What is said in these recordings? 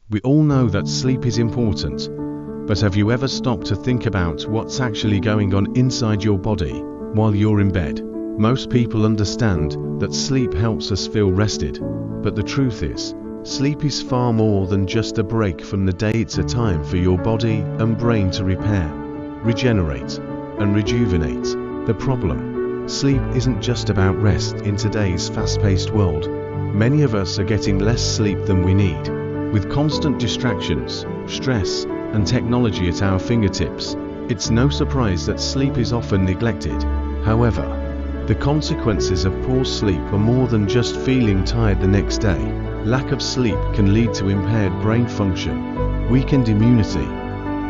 We all know that sleep is important, but have you ever stopped to think about what's actually going on inside your body while you're in bed? Most people understand that sleep helps us feel rested, but the truth is, sleep is far more than just a break from the day. It's a time for your body and brain to repair, regenerate, and rejuvenate. The problem: sleep isn't just about rest. In today's fast-paced world, many of us are getting less sleep than we need. With constant distractions, stress, and technology at our fingertips, it's no surprise that sleep is often neglected. However, the consequences of poor sleep are more than just feeling tired the next day. Lack of sleep can lead to impaired brain function, weakened immunity,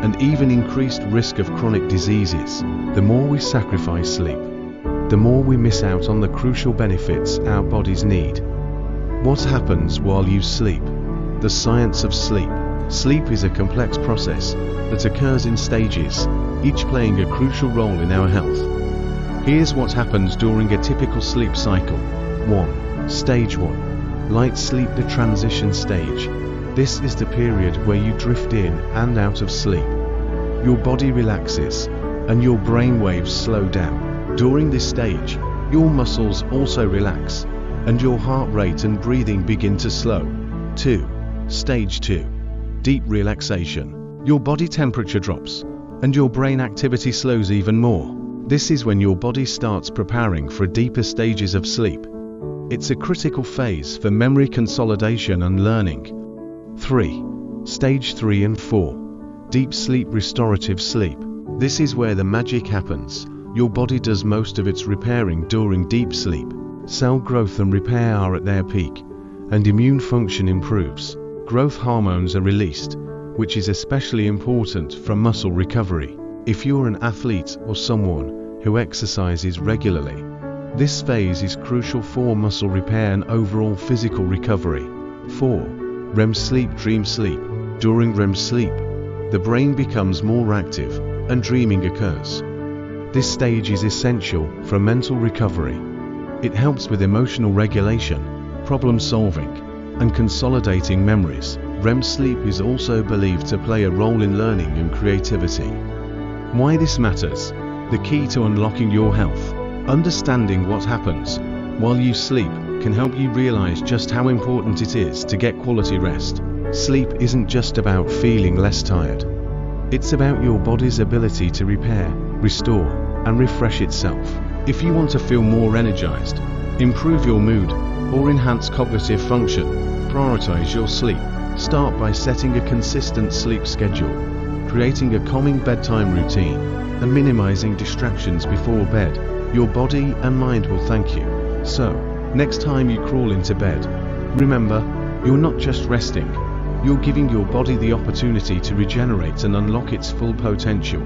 and even increased risk of chronic diseases. The more we sacrifice sleep, the more we miss out on the crucial benefits our bodies need. What happens while you sleep? The science of sleep. Sleep is a complex process that occurs in stages, each playing a crucial role in our health. Here's what happens during a typical sleep cycle. 1. Stage 1. Light sleep. The transition stage. This is the period where you drift in and out of sleep. Your body relaxes, and your brain waves slow down. During this stage, your muscles also relax, and your heart rate and breathing begin to slow. 2. Stage 2. Deep relaxation. Your body temperature drops, and your brain activity slows even more. This is when your body starts preparing for deeper stages of sleep. It's a critical phase for memory consolidation and learning. 3. Stage 3 and 4. Deep sleep. Restorative sleep. This is where the magic happens. Your body does most of its repairing during deep sleep. Cell growth and repair are at their peak, and immune function improves. Growth hormones are released, which is especially important for muscle recovery. If you're an athlete or someone who exercises regularly, this phase is crucial for muscle repair and overall physical recovery. 4. REM sleep. Dream sleep. During REM sleep, the brain becomes more active and dreaming occurs. This stage is essential for mental recovery. It helps with emotional regulation, problem solving, and consolidating memories. REM sleep is also believed to play a role in learning and creativity. Why this matters? The key to unlocking your health. Understanding what happens while you sleep can help you realize just how important it is to get quality rest. Sleep isn't just about feeling less tired. It's about your body's ability to repair, restore, and refresh itself. If you want to feel more energized, improve your mood, or enhance cognitive function, prioritize your sleep. Start by setting a consistent sleep schedule, creating a calming bedtime routine, and minimizing distractions before bed. Your body and mind will thank you. So, next time you crawl into bed, remember, you're not just resting, you're giving your body the opportunity to regenerate and unlock its full potential.